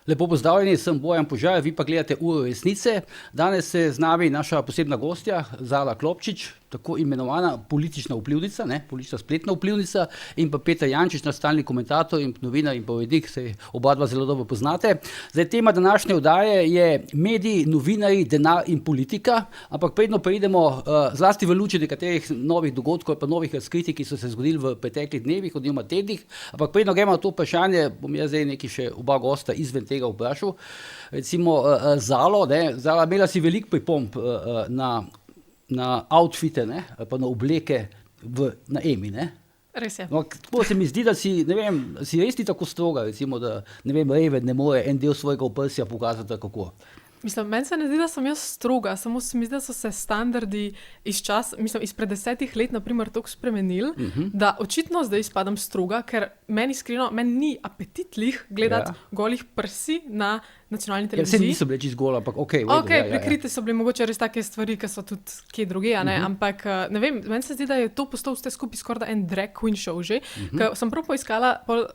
Lepo pozdravljeni, sem Bojan Požar, vi pa gledate Uro resnice. Danes se z nami naša posebna gostja, Zala Klopčič, tako imenovana politična vplivnica, politična spletna vplivnica, in pa Peter Jančič, naš stalni komentator in novinar in povednik, se oba dva zelo dobro poznate. Zdaj, tema današnje oddaje je mediji, novinarji, denar in politika, ampak predno preidemo zlasti v luči nekaterih novih dogodkov in pa novih razkritij, ki so se zgodili v preteklih dnevih, oziroma tednih, ampak predno gremo na to vprašanje, bom jaz zdaj nekaj še oba gosta izven tega vprašal. Recimo Zalo, Zala, imela si veliko pripomb na outfite, pa na obleke na Emi, ne? Res je. No, tako se mi zdi, da si, ne vem, si res ni tako stroga, recimo, da, ne vem, Raven ne more en del svojega oprsja pokazati, kako. Mislim, meni se ne zdi, da sem jaz stroga, samo se mi zdi, da so se standardi izpred 10 let, naprimer, toliko spremenili, da očitno zdaj izpadam stroga, ker meni ni apetitlih gledati golih prsi na nacionalni televiziji. Vse niso bile čisto gole, ampak prekrite so bile mogoče res take stvari, ki so tudi kje druge, ampak ne vem, meni se zdi, da je to postal vse skupaj skoraj da en drag queen show že, ker sem prav poiskala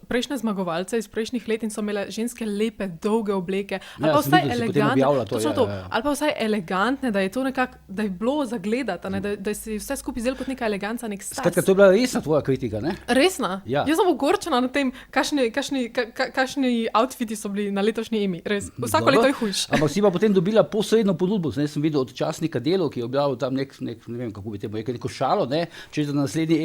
prejšnje zmagovalce iz prejšnjih let in so imele ženske lepe, dolge obleke, ali pa vsaj elegantne, ali pa vsaj elegantne, da je to nekako, da je bilo zagledati, da si vse skupaj zdelo kot neka eleganca, nek stas. Skratka, to je bila resna tvoja kritika, ne? Resna? Ja. Jaz sem ogorčena na tem, kakšni outfiti so bili na letošnji Emi, res. Vsako leto je hujš. Ampak si pa potem dobila posredno ponudbo. Zdaj sem videl od časnika Delo, ki je objavil tam ne vem, kako bi temu rekel, neko šalo, če na naslednjo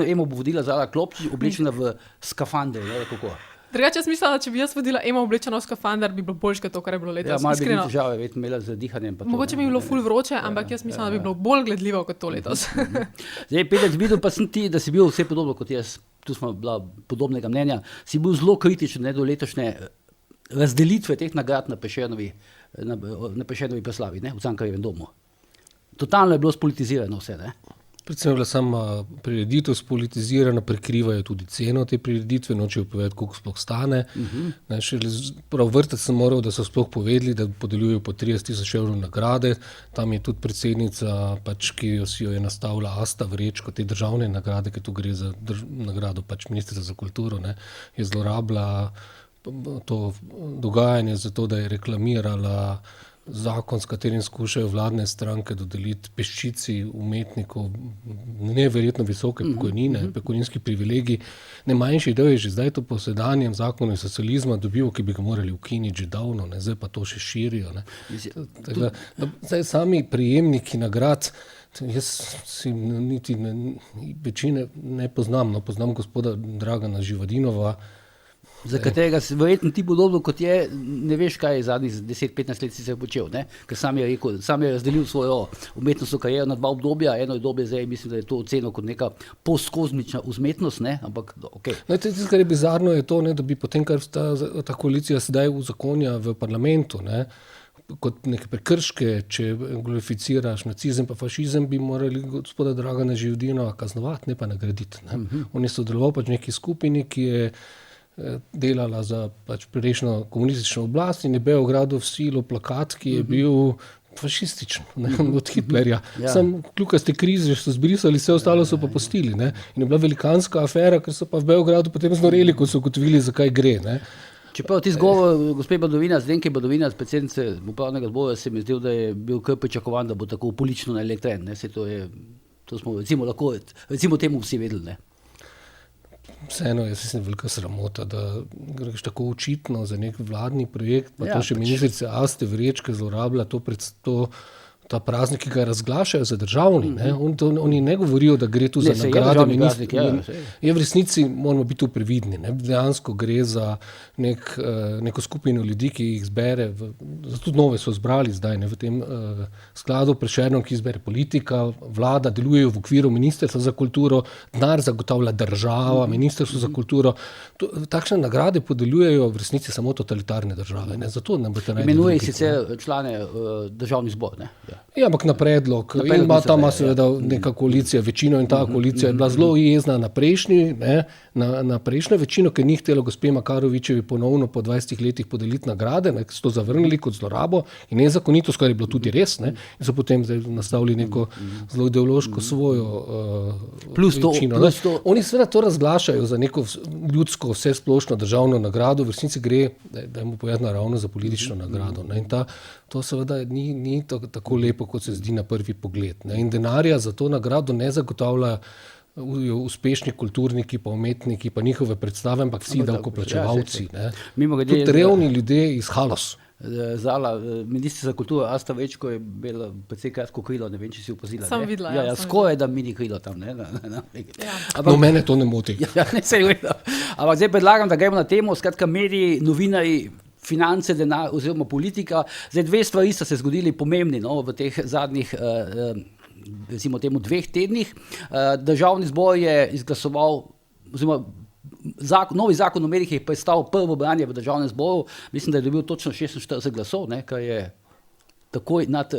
Emo bo vodila Zala Klopčič, oblečena v skafander, kako. Drugače, jaz mislila, da če bi jaz vodila Emo oblečeno v skafander, bi bilo boljše to, kar je bilo letos. Ja, malo bi bilo težave, imela z dihanjem. Mogoče bi bilo ful vroče, ampak jaz mislim, da bi bilo bolj gledljivo kot to letos. Zdaj, Peter, videl pa sem ti, da si bil vse podobno kot jaz, tu smo bila podobnega mnenja, si bil zelo kritičen do letošnje razdelitve teh nagrad na Prešernovi proslavi, v Cankarjevem domu. Totalno je bilo spolitizirano vse, ne? Predvsem je bila sama prireditev spolitizirana, prekrivajo tudi ceno te prireditve, nočejo povedati, koliko sploh stane. Prav vrtec sem moral, da so sploh povedali, da podeljujejo po 30,000 evrov nagrade. Tam je tudi predsednica, ki si jo je nastavila Asta Vrečko, te državne nagrade, ker tu gre za nagrado ministrica za kulturo, je zlorabila to dogajanje zato, da je reklamirala zakon, s katerim skušajo vladne stranke dodeliti peščici umetnikov neverjetno visoke pokojnine, pokojninski privilegij. Ne manjši del je že zdaj to po sedanjem zakonu socializma dobil, ki bi ga morali ukiniti že davno, zdaj pa to še širijo. Zdaj sami prejemniki nagrad, jaz si niti večine ne poznam, poznam gospoda Dragana Živadinova, za katerega si verjetno ti podobno kot je, ne veš, kaj je zadnjih 10-15 let sicer počel, ker sam je rekel, sam je razdelil svojo umetnostno kariero na dva obdobja, eno obdobje zdaj mislim, da je to ocenil kot neka postkozmična umetnost, ampak okej. Tisto, kar je bizarno, je to, da bi potem, kar ta koalicija sedaj uzakonja v parlamentu, kot neke prekrške, če glorificiraš nacizem pa fašizem, bi morali gospoda Dragana Živadinova kaznovati, ne pa nagraditi. On je sodeloval v neki skupini, ki je delala za prejšnjo komunistično oblast in je Beogradu vsilil plakat, ki je bil fašističen od Hitlerja. Sam kljukaste krize so zbrisali, vse ostalo so pa pustili. In je bila velikanska afera, ker so pa v Beogradu potem znoreli, ko so ugotovili, zakaj gre. Čeprav ti zgovor gospe Badovina, Zdenke Badovina, predsednice upravnega odbora, se mi zdel, da je bil kar pričakovan, da bo tako politično naelektren. To smo recimo temu vsi vedeli. Vseeno je velika sramota, da greš tako očitno za nek vladni projekt, pa to še ministrica Aste Vrečke zlorablja ta praznik, ki ga razglašajo za državni. Oni ne govorijo, da gre tu za nagrade ministrstva. Je v resnici, moramo biti tu previdni. Dejansko gre za neko skupino ljudi, ki jih zbere, tudi nove so zbrali zdaj v tem skladu Prešernom, ki zbere politika, vlada, delujejo v okviru ministrstva za kulturo, denar zagotavlja država, ministrstvo za kulturo. Takšne nagrade podeljujejo v resnici samo totalitarne države. Zato ne boste najti. Imenuje sicer člane državni zbor, Ja, ampak na predlog. In tam ima seveda neka koalicija večino in ta koalicija je bila zelo jezna na prejšnjo večino, ker ni htelo gospe Makarovičevi ponovno po 20 letih podeliti nagrade, ne, so to zavrnili kot zlorabo in nezakonito, skoraj je bilo tudi res, ne, in so potem zdaj nastavili neko zelo ideološko svojo večino. Oni seveda to razglašajo za neko ljudsko, vsesplošno državno nagrado, v resnici gre, da mu povedati naravno, za politično nagrado. Ne, in to seveda ni tako lepo, kot se zdi na prvi pogled. Ne. In denarja za to nagrado ne zagotavlja uspešni kulturniki, pa umetniki, pa njihove predstave, ampak vsi davkoplačevalci. Tudi revni ljudje iz Halos. Zala, ministrica za kulturo Asta Vrečko je bila precej kratko krilo, ne vem, če si opazila. Sem videla. Ja, skoraj da mini krilo tam. No, mene to ne moti. Ne se je vedno. Ampak zdaj predlagam, da gremo na temo, skratka mediji, novinarji, finance, denar oziroma politika. Zdaj dve stvari sta se zgodili pomembni v teh zadnjih recimo temu 2 tednih. Državni zbor je izglasoval, oziroma novi zakon o medijih je prestal prvo branje v državnem zboru. Mislim, da je dobil točno 46 glasov, kar je takoj nad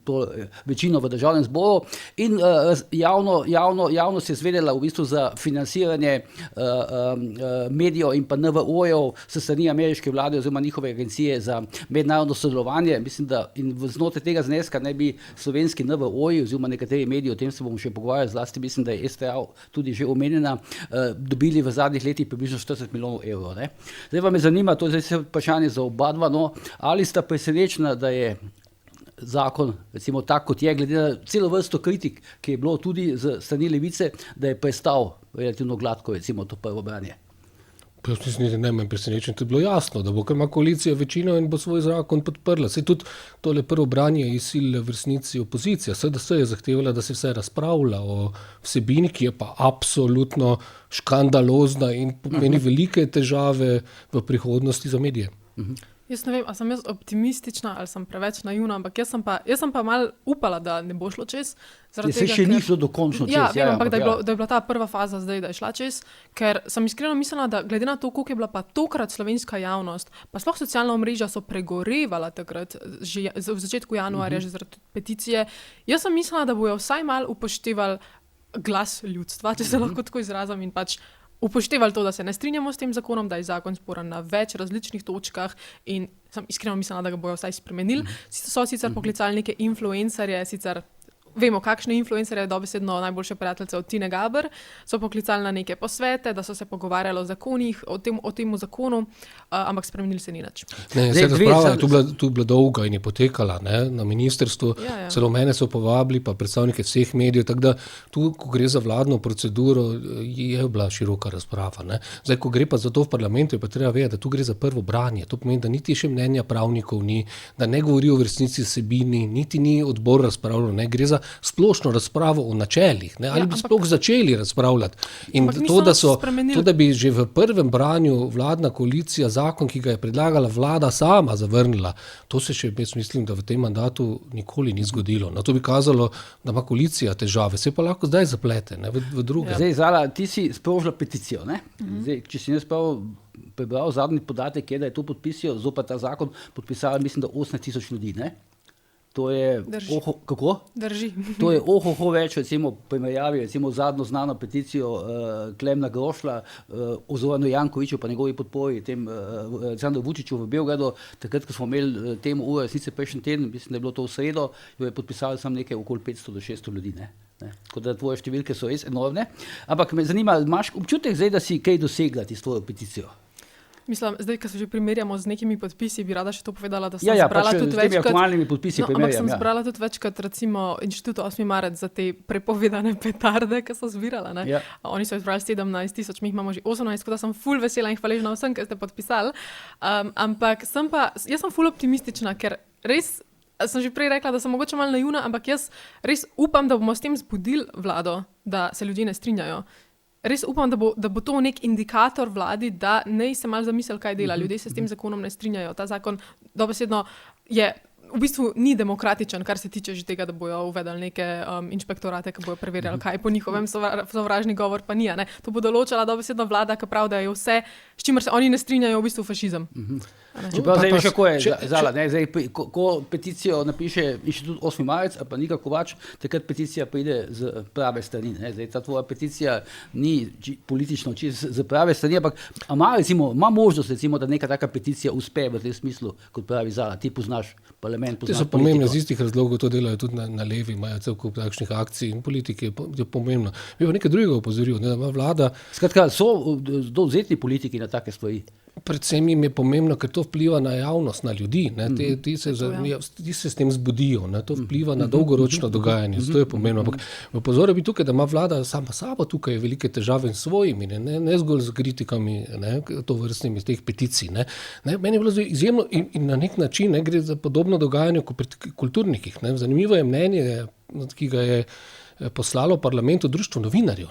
to večino v državnem zboru. In javnost je zvedela v bistvu za financiranje medijev in pa NVO-jev s strani ameriške vlade oziroma njihove agencije za mednarodno sodelovanje. Mislim, da in znotraj tega zneska ne bi slovenski NVO-ji oziroma nekateri mediji, o tem se bomo še pogovarjali, zlasti mislim, da je STA tudi že omenjena, dobili v zadnjih letih približno 40 milijonov evrov. Ne? Zdaj pa me zanima, to je zdaj vprašanje za oba dva, ali sta presenečena, da je zakon, recimo tak, kot je, glede na celo vrsto kritik, ki je bilo tudi z strani Levice, da je prestal relativno gladko, recimo, to prvo branje. Jaz mislim, da ne manj presenečen, to je bilo jasno, da bo, ker ima koalicija večino in bo svoj zakon podprla. Saj tudi tole prvo branje je izsilila v resnici opozicija. SDS je zahtevala, da se vse razpravlja o vsebini, ki je pa absolutno škandalozna in pomeni velike težave v prihodnosti za medije. Jaz ne vem, ali sem jaz optimistična ali sem preveč naivna, ampak jaz sem pa malo upala, da ne bo šlo čez. Se še ni šlo dokončno čez. Ja, vem, ampak da je bila ta prva faza zdaj, da je šla čez, ker sem iskreno mislila, da glede na to, koliko je bila pa tokrat slovenska javnost, pa sploh socialna omrežja so pregorevala takrat, že v začetku januarja, že zaradi peticije, jaz sem mislila, da bojo vsaj malo upoštevali glas ljudstva, če se lahko tako izrazim, in pač upoštevali to, da se ne strinjamo s tem zakonom, da je zakon sporen na več različnih točkah in sem iskreno mislila, da ga bojo vsaj spremenili. So sicer poklicali neke influencerje, sicer vemo, kakšne influencerje, dobesedno najboljše prijateljice od Tine Gaber, so poklicali na neke posvete, da so se pogovarjali o zakonih, o tem zakonu, ampak spremenili se ni nič. Razprava je tu bila dolga in je potekala na ministrstvu, celo mene so povabili, pa predstavnike vseh medijev, tako da tu, ko gre za vladno proceduro, je bila široka razprava. Ne. Zdaj, ko gre pa za to v parlamentu, je pa treba vedeti, da tu gre za prvo branje. To pomeni, da niti še mnenja pravnikov ni, da ne govorijo v resnici vsebini, niti ni odbor razpravljal, ne, gre za splošno razpravo o načelih, ne, ali bi sploh začeli razpravljati. In to, da bi že v prvem branju vladna koalicija zakon, ki ga je predlagala vlada sama zavrnila, to se še, jaz mislim, da v tem mandatu nikoli ni zgodilo. Na to bi kazalo, da ima koalicija težave, se pa lahko zdaj zaplete, ne, v druge. Zdaj, Zala, ti si sprožila peticijo, ne? Zdaj, če si jaz prebral zadnji podatek, je, da je to podpisijo, zopet ta zakon podpisala, mislim, da 18,000 ljudi, ne? To je kako? Drži. To je več, recimo, primerjavi, recimo zadnjo znano peticijo Klemna Grošla o Zoranu Jankoviću pa njegovi podpori tem Aleksandru Vučiću v Beogradu, takrat, ko smo imeli temo ure resnice prejšnji teden, mislim, da je bilo to v sredo, jo je podpisalo samo nekaj okoli 500 do 600 ljudi, ne? Tako da tvoje številke so res enormne. Ampak me zanima, imaš občutek zdaj, da si kaj dosegla s tvojo peticijo? Mislim, zdaj, ko se že primerjamo z nekimi podpisi, bi rada še to povedala, da sem zbrala tudi večkrat. Aktualnimi podpisi ampak sem zbrala tudi večkrat, recimo, Inštitut 8. marec za te prepovedane petarde, ki so zbirala. Oni so izbrali 17,000, mi jih imamo že 18, tako da sem ful vesela in hvaležna vsem, ki ste podpisali. Ampak jaz sem ful optimistična, ker res, sem že prej rekla, da sem mogoče malo naivna, ampak jaz res upam, da bomo s tem zbudili vlado, da se ljudje ne strinjajo. Res upam, da bo to nek indikator vladi, da ne se malo zamisli, kaj dela. Ljudje se s tem zakonom ne strinjajo. Ta zakon dobesedno je v bistvu ni demokratičen, kar se tiče že tega, da bojo uvedali neke inšpektorate, ki bojo preverjali, kaj po njihovem sovražni govor pa ni. To bo določala dobesedno vlada, ki pravi, da je vse s čimer se oni ne strinjajo, v bistvu fašizem. Čeprav zdaj veš, kako je Zala, ne? Zdaj, ko peticijo napiše Inštitut 8. marec ali pa Nika Kovač, takrat peticija pride z prave strani. Ne? Zdaj, ta tvoja peticija ni politično z prave strani, ampak ima možnost, recimo, da neka taka peticija uspe v tem smislu, kot pravi Zala. Ti poznaš parlament, poznaš politiko. To so pomembne z istih razlogov, to delajo tudi na levi, imajo cel kup takšnih akcij in politike je pomembno. Bi pa nekaj drugega opozoril, da ima vlada. Skratka, so dovzetni politiki na take stvari. Predvsem jim je pomembno, ker to vpliva na javnost, na ljudi. Ti se s tem zbudijo. To vpliva na dolgoročno dogajanje. Zato je pomembno. Ampak opozoril bi tukaj, da ima vlada sama sabo tukaj velike težave s svojimi, ne zgolj z kritikami tovrstnimi teh peticij. Meni je bilo izjemno in na nek način gre za podobno dogajanje kot pri kulturnikih. Zanimivo je mnenje, ki ga je poslalo parlamentu društvo novinarjev,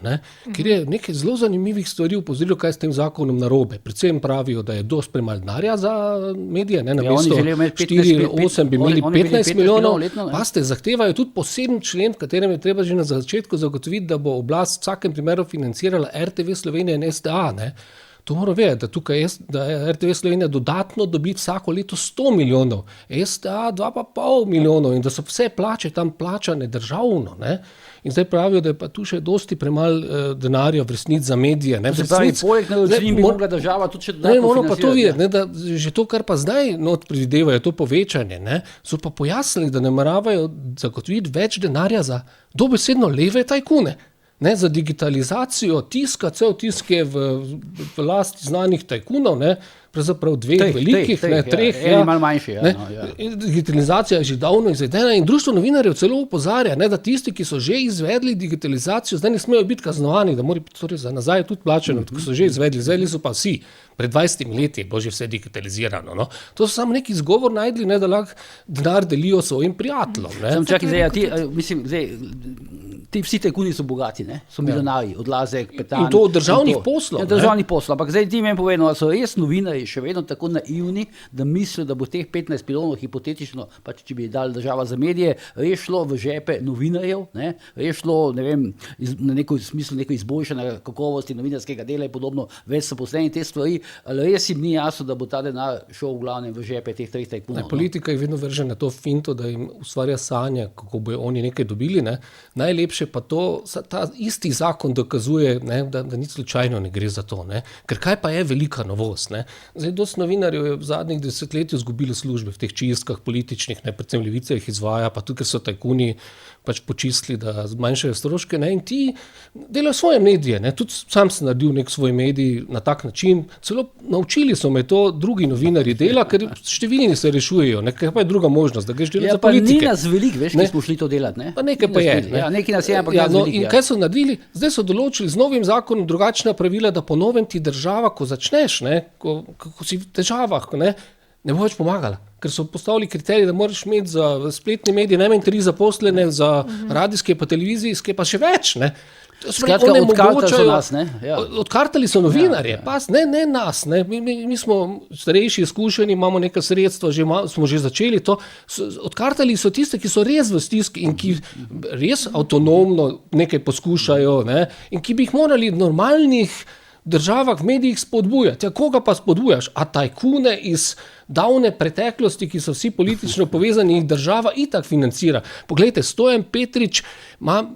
kjer je nekaj zelo zanimivih stvari upozorilo, kaj je s tem zakonom narobe. Predvsem pravijo, da je dosti premalo denarja za medije, namesto 4-8 bi imeli 15 milijonov. Paste, zahtevajo tudi poseben člen, v katerem je treba že na začetku zagotoviti, da bo oblast v vsakem primeru financirala RTV Slovenija in STA. To mora vedeti, da tukaj da RTV Slovenija dodatno dobi vsako leto 100 milijonov, STA 2,5 milijonov in da so vse plače tam plačane državno. In zdaj pravijo, da je pa tu še dosti premalo denarja v resnici za medije. Se pravi, poleg naročnin bi mogla država tudi še dodatno financirati. Pa to videti, da že to, kar pa zdaj predvidevajo, to povečanje, so pa pojasnili, da nameravajo zagotoviti več denarja za dobesedno leve tajkune. Za digitalizacijo tiska, cel tisk je v lasti znanih tajkunov, pravzaprav dveh velikih, treh. Malo manjši. Digitalizacija je že davno izvedena in društvo novinarjev celo opozarja, da tisti, ki so že izvedli digitalizacijo, zdaj ne smejo biti kaznovani, da morajo torej za nazaj tudi plačeno, ki so že izvedli so pa vsi. Pred 20 leti bo že vse digitalizirano. To so samo neki izgovor najdli, da lahko denar delijo svojim prijateljem. Ti vsi tajkuni so bogati, so milijonarji, Odlazek, Petan. In to od državnih poslov. Državnih poslov, ampak zdaj ti meni povedano, da so res novinarji še vedno tako naivni, da mislijo, da bo teh 15 milijonov hipotetično, pač če bi dali država za medije, res šlo v žepe novinarjev, res šlo, ne vem, na neko smislu neko izboljšanje kakovosti novinarskega dela in podobno, več so posleni te stvari, ali res jim ni jasno, da bo ta denar šel v glavnem v žepe teh treh tajkunov. Politika je vedno vržena to finto, da jim ustvarja sanje, kako bojo oni nekaj dobili. Najlepše pa to, ta isti zakon dokazuje, da ni slučajno ne gre za to. Ker kaj pa je velika novost? Zdaj, dosti novinarjev je v zadnjih desetletju izgubilo službe v teh čistkah političnih, predvsem Levica jih izvaja, pa tudi, ker so tajkuni pač počistili, da zmanjšajo stroške. In ti delajo svoje medije. Tudi sam sem naredil nek svoj medij na tak način. Celo naučili so me to drugi novinarji dela, ker številni se rešujejo. Kaj pa je druga možnost, da greš delati za politike? Pa ni nas veliko, veš, ki smo šli to delati. Pa nekaj pa je. Nekaj nas je, ampak veliko. In kaj so naredili? Zdaj so določili z novim zakonom drugačna pravila, da po novem ti država, ko začneš, ko si v težavah, ne bo več pomagala. Ker so postavili kriterij, da moraš imeti za spletne medije najmanj 3 zaposlene, za radijske pa televizijske pa še več. Skratka, odkartali so nas. Odkartali so novinarje. Ne nas. Mi smo starejši, izkušeni, imamo neka sredstva, smo že začeli to. Odkartali so tiste, ki so res v stiski in ki res avtonomno nekaj poskušajo in ki bi jih morali normalnih državah v medijih spodbujati. Koga pa spodbujaš? A tajkune iz davne preteklosti, ki so vsi politično povezani, jih država itak financira. Poglejte, Stojan Petrič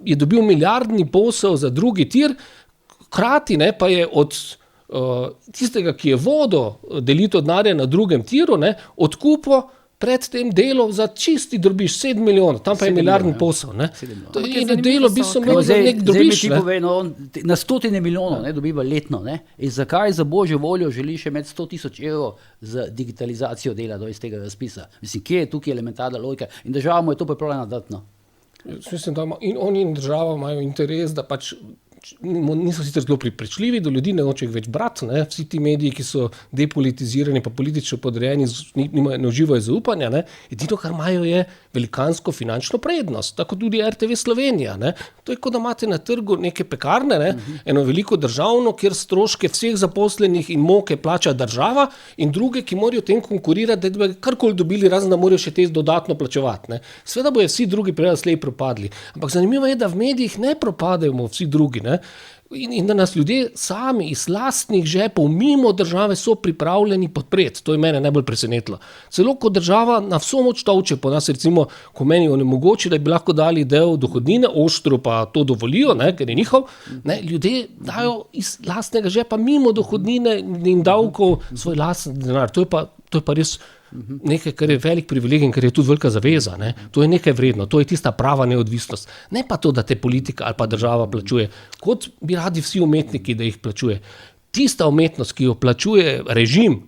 je dobil milijardni posel za drugi tir, hkrati pa je od tistega, ki je vodil delitev denarja na drugem tiru, odkupil pred tem delom za čisti drobiž 7 milijonov, tam pa je milijardni posel. In delo bi se imel za nek drobiž. Na 100 milijonov dobiva letno. In zakaj za božjo voljo želi še imeti 100 000 evrov za digitalizacijo dela iz tega razpisa? Mislim, kje je tukaj elementarna logika? In država mu je to pripravljena dati. Mislim, da in oni in država imajo interes, da pač niso sicer zelo prepričljivi, do ljudi ne hoče več brati, vsi ti mediji, ki so depolitizirani pa politično podrejeni, ne uživajo zaupanja, edino, kar imajo, je velikansko finančno prednost, tako tudi RTV Slovenija. To je, kot da imate na trgu neke pekarne, eno veliko državno, kjer stroške vseh zaposlenih in moke plača država in druge, ki morajo tem konkurirati, da bi karkoli dobili, razen da morajo še te dodatno plačevati. Sveda bojo vsi drugi prej slej propadli. Ampak zanimivo je, da v medijih ne propadajo vsi drugi. in da nas ljudje sami iz lastnih žepov mimo države so pripravljeni podpreti. To je mene najbolj presenetilo. Celo ko država na vso moč tolče po nas, recimo, ko meni onemogoči, da bi lahko dali del dohodnine, oštro pa to dovolijo, ne, ker je njihov, ne, ljudje dajo iz lastnega žepa mimo dohodnine in davkov svoj lasten denar. To je pa res nekaj, kar je velik privilegij in kar je tudi velika zaveza. Ne? To je nekaj vredno, to je tista prava neodvisnost. Ne pa to, da te politika ali pa država plačuje, kot bi radi vsi umetniki, da jih plačuje. Tista umetnost, ki jo plačuje režim,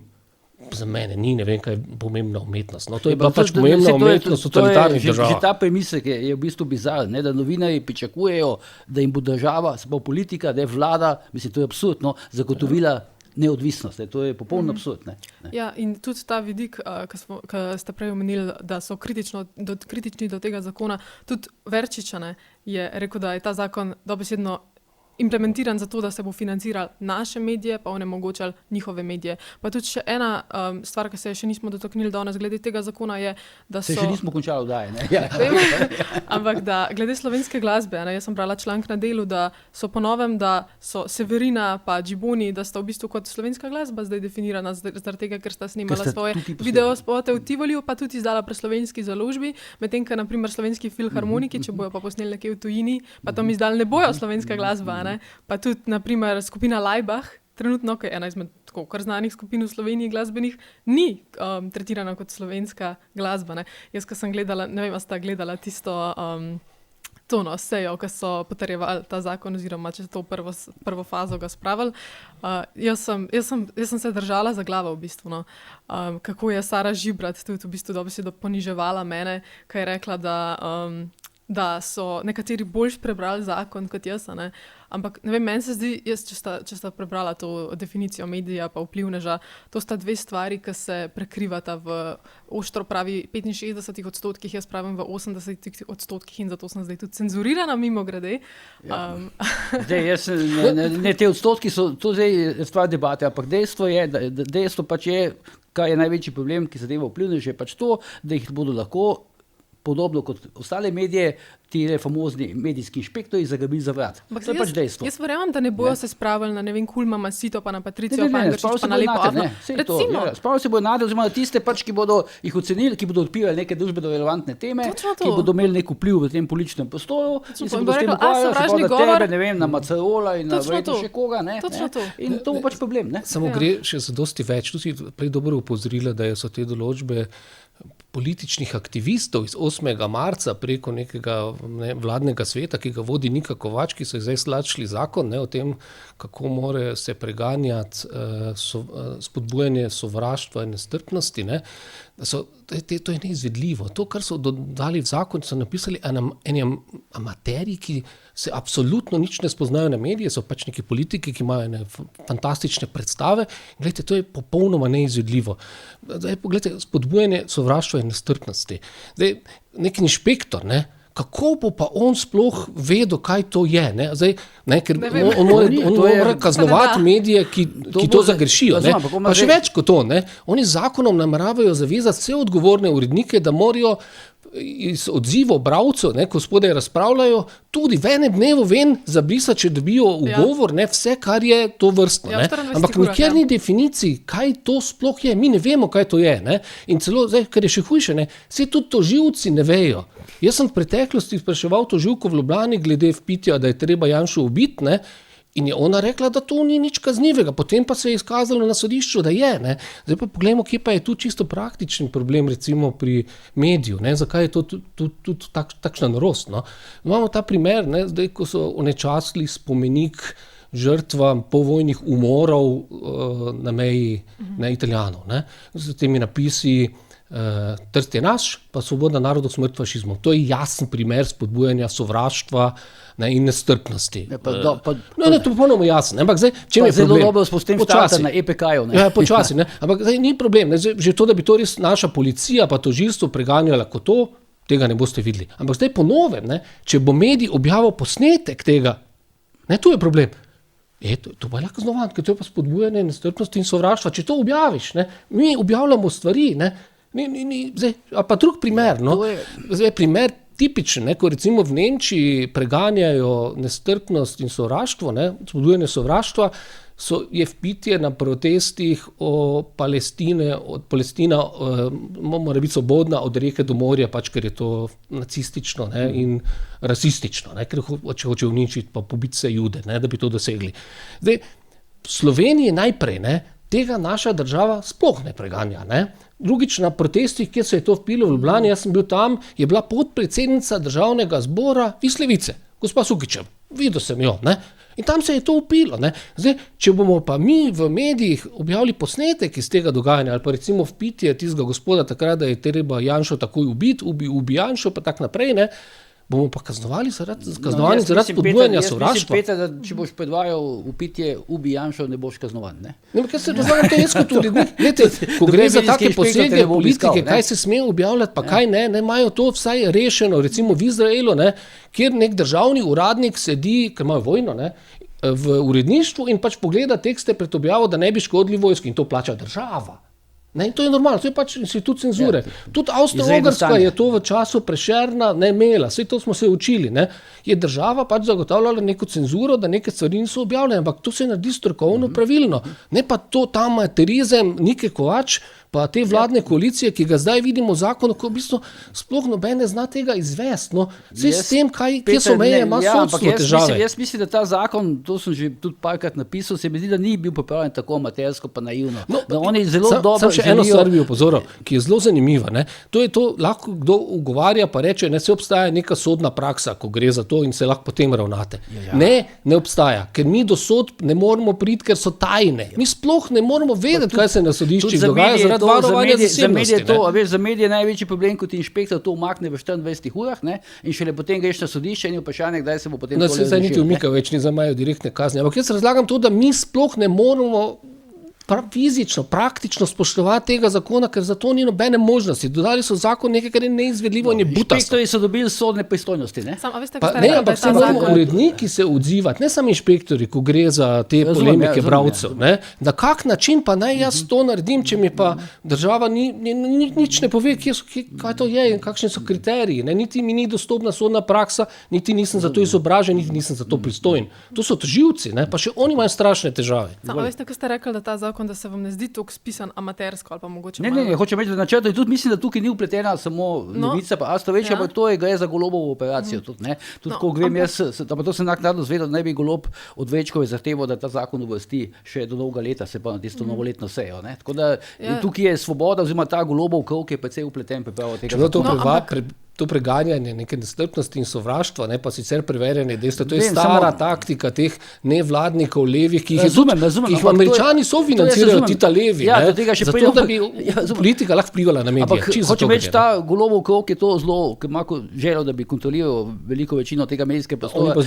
za mene ni, ne vem, kaj je pomembna umetnost. No, to je bila pač pomembna umetnost totalitarnih držav. Že ta premislek je v bistvu bizaren, da novinarji pričakujejo, da jim bo država, se pa politika, da je vlada, mislim, to je absurdno, zagotovila neodvisnost. To je popolno absurd. Ne? Ja, in tudi ta vidik, ki ste prej omenili, da so kritični do tega zakona, tudi Verčiča je rekel, da je ta zakon dobesedno implementiran zato, da se bo financiral naše medije, pa onemogočal njihove medije. Pa tudi še ena stvar, ki se še nismo dotaknili danes glede tega zakona, je, da so... Se še nismo končali vdaje, ne? Ja. Ampak da glede slovenske glasbe, jaz sem brala članek na Delu, da so po novem, da so Severina pa Džiboni, da sta v bistvu kot slovenska glasba zdaj definirana zaradi tega, ker sta snimala svoje videospote v Tivoliju, pa tudi izdala pri slovenski založbi, medtem, ker na primer slovenski filharmoniki, če bojo pa posneli nekje v tujini, pa tam izdali ne bojo slovenska glasba, pa tudi, na primer, skupina Laibach, trenutno, ki je ena izmed kar znanih skupin v Sloveniji glasbenih, ni tretirana kot slovenska glasba. Ne. Jaz, ko sem gledala, ne vem, a sta gledala tisto sejo, ko so potrjevali ta zakon, oziroma če to prvo fazo ga spravili. Jaz sem se držala za glavo v bistvu. No. Kako je Sara Žibrat tudi v bistvu dobesedno poniževala mene, ko je rekla, da so nekateri boljš prebrali zakon kot jaz, ne? Ampak ne vem, meni se zdi, če sta prebrala to definicijo medija pa vplivneža, to sta dve stvari, ki se prekrivata v Oštro pravi 65%, jaz pravim v 80% in zato sem zdaj tudi cenzurirana mimo grede. Ja. Zdaj, ne te odstotki so, to zdaj stvar debate, ampak dejstvo pač je, kaj je največji problem, ki zadeva vplivneže, je pač to, da jih bodo lahko podobno kot ostale medije, ti famozni medijski inšpektori zagrabili za vrat. To je pač dejstvo. Jaz verjamem, da ne bojo se spravili na, ne vem, Kulma Masito, pa na Patricijo Pangrčič, pa na Lepo Avno. Spravili se bojo nadelj, oziroma tiste pač, ki bodo jih ocenili, ki bodo odpirali neke družbeno relevantne teme, ki bodo imeli nek vpliv v tem političnem prostoru in se bodo s tem ukvarjali, se bodo na tebe, ne vem, na Macarola in na verjetno še koga. In to bo pač problem. Samo gre še za dosti več. Tu si prej dobro upozorila, da so te določbe političnih aktivistov iz 8. marca preko nekega vladnega sveta, ki ga vodi Nika Kovač, ki so zdaj slačili zakon o tem, kako more se preganjati spodbujanje sovraštva in nestrpnosti. To je neizvedljivo. To, kar so dodali v zakon, so napisali eni amaterji, ki se absolutno nič ne spoznajo na medije, so pač neki politiki, ki imajo fantastične predstave. Glejte, to je popolnoma neizvedljivo. Zdaj, poglejte, spodbujanje sovraštva in nestrpnosti. Zdaj, nek inšpektor, kako bo pa on sploh vedel, kaj to je? Zdaj, ker on mora kaznovati medije, ki to zagrešijo. Pa še več kot to. Oni z zakonom nameravajo zavezati vse odgovorne urednike, da morajo iz odzivov bralcev, ko spodaj razpravljajo, tudi v enem dnevu zabrisati, če dobijo ugovor, vse, kar je to vrstno. Ampak nikjer ni definicij, kaj to sploh je. Mi ne vemo, kaj to je. In celo, zdaj, kar je še hujše, vse tudi tožilci ne vejo. Jaz sem v preteklosti spraševal tožilko v Ljubljani glede vpitja, da je treba Janšo ubiti, in je ona rekla, da to ni nič kaznivega. Potem pa se je izkazalo na sodišču, da je. Zdaj pa poglejmo, kje pa je tu čisto praktičen problem, recimo pri mediju. Zakaj je to tudi takšna norost? Imamo ta primer, zdaj, ko so onečastili spomenik žrtvam povojnih umorov na meji Italijanov. Z temi napisi Trst je naš, pa svobodna narodov, smrt fašizmu. To je jasen primer spodbujanja sovraštva in nestrpnosti. To je popolnoma jasno. Ampak zdaj, čem je problem? Zelo dobro s tem starta na EPK-ju. Počasi. Ampak zdaj ni problem. Že to, da bi to res naša policija pa tožilstvo preganjala kot to, tega ne boste videli. Ampak zdaj po novem, če bo medij objavil posnetek tega, tu je problem. To pa je lahko kaznovan, ker to je pa spodbujanje nestrpnosti in sovraštva. Če to objaviš, mi objavljamo stvari, Zdaj, pa drug primer, zdaj, primer tipičen, ko recimo v Nemčiji preganjajo nestrpnost in sovraštvo, spodbujanje sovraštva, je vpitje na protestih Palestina mora biti svobodna od reke do morja, pač ker je to nacistično in rasistično, ker hoče uničiti pa pobiti vse Jude, da bi to dosegli. Zdaj, v Sloveniji najprej, tega naša država sploh ne preganja. Drugič, na protestih, kjer se je to vpilo v Ljubljani, jaz sem bil tam, je bila podpredsednica državnega zbora iz Levice, gospa Sukičev. Videl sem jo, In tam se je to vpilo. Zdaj, če bomo pa mi v medijih objavili posnetek iz tega dogajanja, ali pa recimo vpitje tistega gospoda takrat, da je treba Janšo takoj ubiti, ubi Janšo, pa tak naprej, bomo pa kaznovali zaradi spodbujanja sovraštva. Mislim, Peter, da če boš predvajal vpitje ubi Janšo, ne boš kaznovan. Ker se razlagam, to jaz kot urednik. Ko gre za take poslednje politike, kaj se sme objavljati, pa kaj ne, imajo to vsaj rešeno, recimo v Izraelu, kjer nek državni uradnik sedi, ker imajo vojno, v uredništvu in pač pogleda tekste pred objavo, da ne bi škodili vojski, in to plača država. In to je normalno, to je pač institut cenzure. Tudi Avstro-Ogrska je to v času Prešerna imela, vse to smo se učili. Je država pač zagotavljala neko cenzuro, da neke stvari niso objavljene, ampak to se naredi strokovno pravilno. Ne pa to ta amaterizem Nike Kovač, pa te vladne koalicije, ki ga zdaj vidimo v zakonu, ko v bistvu sploh nobene zna tega izvesti. S tem, kje so meje, ima sodstvo težave. Jaz mislim, da ta zakon, to sem že tudi parkrat napisal, se mi zdi, da ni bil pripravljen tako amatersko pa naivno. Da oni zelo dobro želijo... Eno stvar bi opozoril, ki je zelo zanimiva. To je to, lahko kdo ugovarja pa reče, se obstaja neka sodna praksa, ko gre za to in se lahko potem ravnate. Ne obstaja, ker mi do sodb ne moremo priti, ker so tajne. Mi sploh ne moremo vedeti, kaj se na sodiščih dogaja. Za medije je največji problem, ko ti inšpektor to umakne v 24 urah, in šele potem greš na sodišče in vprašanje, kdaj se bo potem to razrešilo. Se niti umika več, ni zamajo direktne kazni. Ampak jaz razlagam to, da mi sploh ne moremo fizično, praktično spoštovati tega zakona, ker za to ni nobene možnosti. Dodali so zakon nekaj, kar je neizvedljivo in je butasto. Inšpektori so dobili sodne pristojnosti. Ampak se moramo uredniki se odzivati, ne samo inšpektori, ko gre za te polemike bralcev. Na kak način pa naj jaz to naredim, če mi pa država nič ne pove, kaj to je in kakšni so kriteriji. Niti mi ni dostopna sodna praksa, niti nisem za to izobražen, niti nisem za to pristojen. To so tožilci, pa še oni imajo strašne težave. Veste, ko ste rekli, da ta zakon, da se vam ne zdi toliko spisan amatersko ali pa mogoče malo... Ne, hočem reči, da načrto, in tudi mislim, da tukaj ni upletena samo Levica, pa Astoveč, ampak to gre za Golobovo operacijo. Tudi, ko grem jaz, pa to sem naknadno zvedel, da ne bi Golob od Večkove zahteval, da ta zakon uvrsti še do dolga leta, se pa na tisto novoletno sejo. Tako da tukaj je svoboda, oziroma ta Golobov krog je precej upleten pripravo tega zakona. To preganjanje neke nestrpnosti in sovraštva, pa sicer preverjanje dejstva. To je stara taktika teh nevladnikov levih, ki jih Američani sofinancirajo, ti ta levi. Zato, da bi politika lahko vplivala na medije. Ampak hočem reči, ta Golobov krog je to zelo, ker ima želel, da bi kontroliral veliko večino tega medijskega prostora.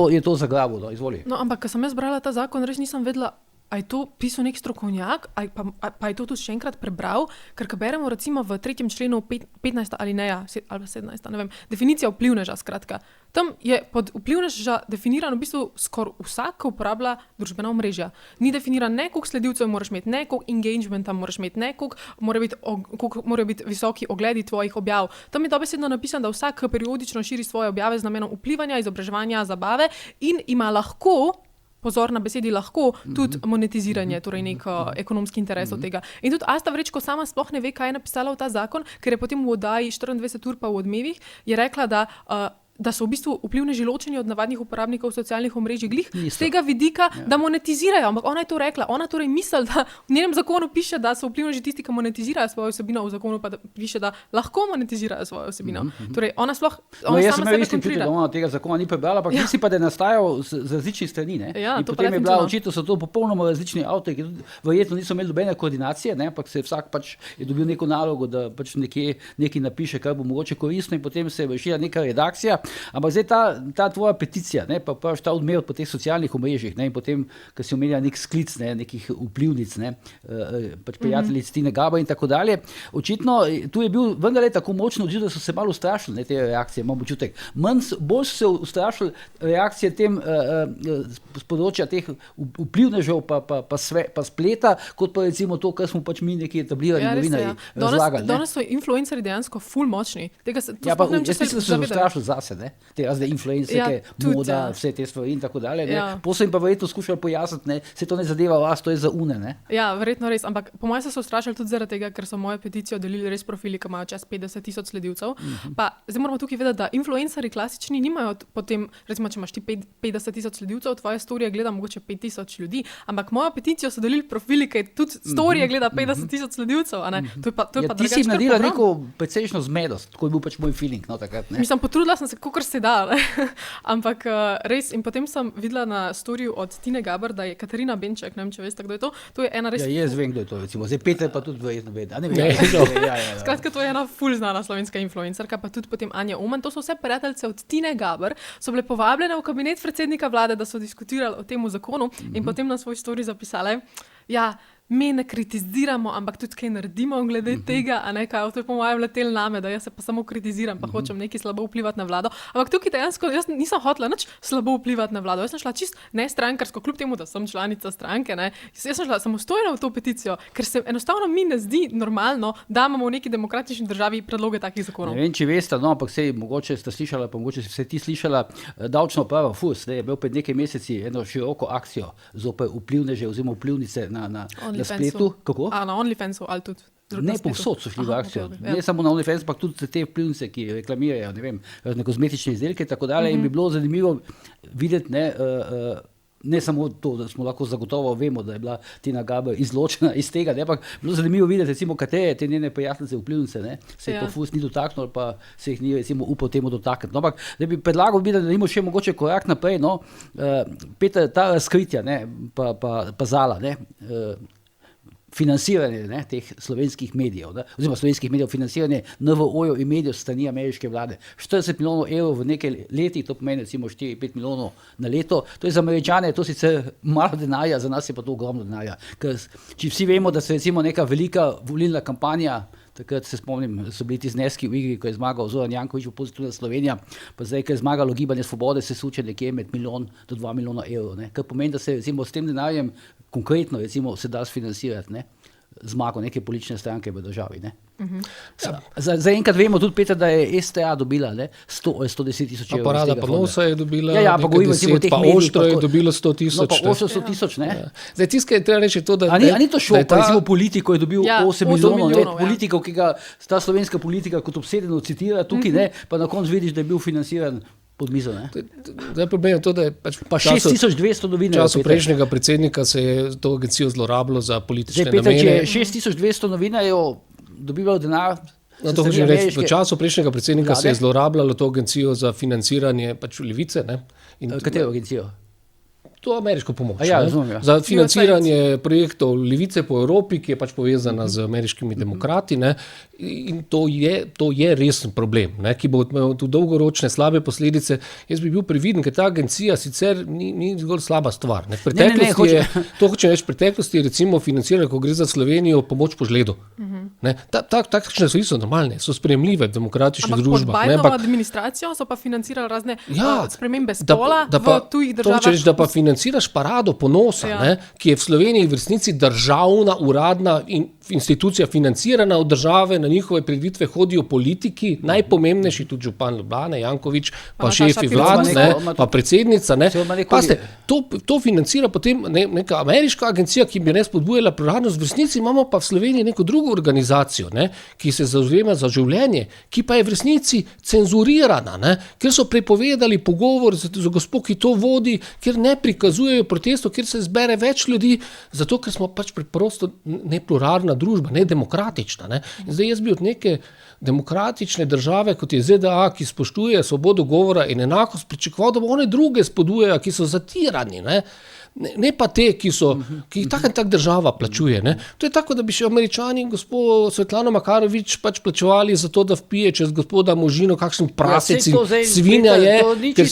Je to zagrabo, izvoli. Ampak, ko sem jaz brala ta zakon, res nisem vedela, a je to pisal nek strokovnjak, pa je to tudi še enkrat prebral, ker ko beremo recimo v 3. členu 15. alineja ali 17. ne vem, definicija vplivneža, skratka. Tam je pod vplivneža definirano v bistvu skoraj vsak, ki uporablja družbena omrežja. Ni definiran ne, koliko sledilcev moraš imeti, ne, koliko engagementa moraš imeti, ne, koliko morajo biti visoki ogledi tvojih objav. Tam je dobesedno napisano, da vsak periodično širi svoje objave z namenom vplivanja, izobraževanja, zabave in ima lahko, pozor na besedi lahko, tudi monetiziranje, torej nek ekonomski interes od tega. In tudi Asta Vrečko sama sploh ne ve, kaj je napisala v ta zakon, ker je potem v oddaji 24 ur pa v Odmevih je rekla, da so v bistvu vplivneži ločeni od navadnih uporabnikov socialnih omrežij glih z tega vidika, da monetizirajo. Ampak ona je to rekla. Ona torej misli, da v njenem zakonu piše, da so vplivneži tisti, ki monetizirajo svojo vsebino, v zakonu pa piše, da lahko monetizirajo svojo vsebino. Torej, ona sploh jaz sem mislim tudi, da ona tega zakona ni prebrala, ampak misli pa, da je nastajal z različnih strani. In potem je bila očitno, so to popolnoma različni avtorji, ki verjetno niso imeli nobene koordinacije, ampak se vsak pač je dobil neko nalogo, da pač nekaj napiše, kar bo mogoče koristno, in potem se je vršila neka redakcija. Ampak zdaj ta tvoja peticija, ne, pa ta odmev po teh socialnih omrežjih, ne, in potem, ko si omenila nek sklic, ne, nekih vplivnic, ne, pač prijateljic Tine Gaber in tako dalje. Očitno, tu je bil vendarle tako močno odziv, da so se malo ustrašili, ne, te reakcije, imam občutek. Bolj so se ustrašili reakcije tem z področja teh vplivnežev pa spleta, kot pa recimo to, kar smo pač mi neki etablirani novinarji razlagali. Danes so influencerji dejansko ful močni. Jaz mislim, da so se ustrašili zase, ne? Te razne influencerke, moda, vse te stvari in tako dalje. Posebej pa verjetno skušali pojasniti, ne? Se to ne zadeva vas, to je za une, ne? Ja, verjetno res, ampak po mojem so se ustrašili tudi zaradi tega, ker so mojo peticijo delili res profili, ki imajo čez 50,000 sledilcev. Pa zdaj moramo tukaj vedeti, da influencerji klasični nimajo potem, recimo, če imaš ti 50,000 sledilcev, tvoje storije gleda mogoče 5,000 ljudi, ampak mojo peticijo so delili profili, ki tudi storije gleda 50,000 sledilcev, a ne? To je pa ti si naredila neko precejšno zmedost, tako je bil pač moj feeling, no, takrat, ne? Mislim, potrudila sem se, kakor se da, ne? Ampak res, in potem sem videla na storiju od Tine Gaber, da je Katarina Benček, ne vem, če veste, kdo je to. To je ena res... Ja, jaz vem, kdo je to, recimo. Zdaj Peter pa tudi ve, a ne vem. Skratka, to je ena ful znana slovenska influencerka, pa tudi potem Anja Oman. To so vse prijateljice od Tine Gaber, so bile povabljene v kabinet predsednika vlade, da so diskutirali o tem zakonu in potem na svoj story zapisale, ja, mi ne kritiziramo, ampak tudi kaj naredimo glede tega, a ne kaj, to je po mojem letel name, da jaz se pa samo kritiziram, pa hočem nekaj slabo vplivati na vlado. Ampak tukaj dejansko jaz nisem hotela nič slabo vplivati na vlado. Jaz sem šla čist nestrankarsko, kljub temu, da sem članica stranke, ne. Jaz sem šla samostojno v to peticijo, ker se enostavno mi ne zdi normalno, da imamo v neki demokratični državi predloge takih zakonov. Ne vem, če veste, no, ampak sej mogoče ste slišala, pa mogoče ste ti slišala, davčna uprava FURS, je bil pred nekaj meseci eno široko akcijo zoper vplivneže oziroma vplivnice na spletu. Kako? Na OnlyFansu ali tudi drugih. Ne, povsod so šli v akcijo. Ne samo na OnlyFans, pa tudi te vplivnice, ki reklamirajo, ne vem, razne kozmetične izdelke in tako dalje. In bi bilo zanimivo videti, ne samo to, da smo lahko zagotovo vemo, da je bila Tina Gaber izločena iz tega, ne, ampak bilo zanimivo videti, recimo, katere te njene prijateljice vplivnice, ne, se jih pa FURS ni dotaknil, pa se jih ni, recimo, upal temu dotakniti. No, ampak da bi predlagal videti, da imamo še mogoče korak naprej, no, Peter, ta razkritja, ne, pa Zala, ne, financiranje, ne, teh slovenskih medijev, ne, oziroma slovenskih medijev, financiranje NVO-jev in medijev strani ameriške vlade. 40 milijonov evrov v nekaj letih, to pomeni recimo 4-5 milijonov na leto. To je za Američane, to sicer malo denarja, za nas je pa to ogromno denarja. Ker če vsi vemo, da se recimo neka velika volilna kampanja, takrat se spomnim, so bili ti zneski v igri, ko je zmagal Zoran Janković v Pozitivna Slovenija, pa zdaj, ko je zmagalo Gibanje Svobode, se suče nekje med 1 milijon do 2 milijona evrov. Ne. Kar pomeni, da se recimo s tem denarjem konkretno recimo se da sfinancirati, ne, zmago neke politične stranke v državi. Ne. Za enkrat vemo tudi, Peter, da je STA dobila 110 tisoč evrov. Parada Ponosa je dobila pa govorimo, 10, pa Oštro je dobilo 100 tisoč. No, pa Oštro 100 tisoč, ne? Ja. Zdaj, tiskaj je treba reči to, da... A ni to šlo, pa recimo politiko je dobil 8 milijonov, politikov, ki ga ta slovenska politika kot obsedeno citira tukaj, ne, pa na koncu vidiš, da je bil financiran pod mizo, ne? Zdaj problem je to, da je pač pa 6200 novinarjev. V času prejšnjega predsednika se je to agencijo zlorabilo za politične namene. Zdaj, Peter, če je 6200 novinarjev dobival denar... No, to hočem reči, v času prejšnjega predsednika se je zlorabljalo to agencijo za financiranje pač Levice, ne? Katero agencijo? To ameriško pomoč. Razumem. Za financiranje projektov Levice po Evropi, ki je pač povezana z ameriškimi demokrati, ne, in to je resen problem, ne, ki bo imel tudi dolgoročne slabe posledice. Jaz bi bil previden, ker ta agencija sicer ni zgolj slaba stvar. Ne. To hočem reči, v preteklosti je recimo financiranje, ko gre za Slovenijo, pomoč po žledu. Takšne stvari so normalne, so sprejemljive v demokratičnih družbah. Ampak pod Bidenovo administracijo so pa financirali razne spremembe spola v tujih državah. Financiraš Parado Ponosa, ne, ki je v Sloveniji v resnici državna, uradna institucija, financirana od države, na njihove prireditve hodijo politiki, najpomembnejši tudi župan Ljubljane, Janković, pa šefi vlad, pa predsednica. Ne. Paste, to financira potem neka ameriška agencija, ki bi ne spodbujala pluralnost, v resnici imamo pa v Sloveniji neko drugo organizacijo, ne, ki se zavzema za življenje, ki pa je v resnici cenzurirana, ne, ker so prepovedali pogovor z gospod, ki to vodi, ker ne prikazujejo protestov, kjer se zbere več ljudi, zato ker smo pač preprosto nepluralna družba, nedemokratična. Ne. In zdaj jaz bi od neke demokratične države, kot je ZDA, ki spoštuje svobodo govora in enakost, pričakoval, da bo one druge spodbujajo, ki so zatirani, ne, ne pa te, ki jih tak država plačuje. Ne. To je tako, da bi še Američani gospod Svetlano Makarovič pač plačevali za to, da vpije čez gospoda Možino kakšen prasec in svinja je, ker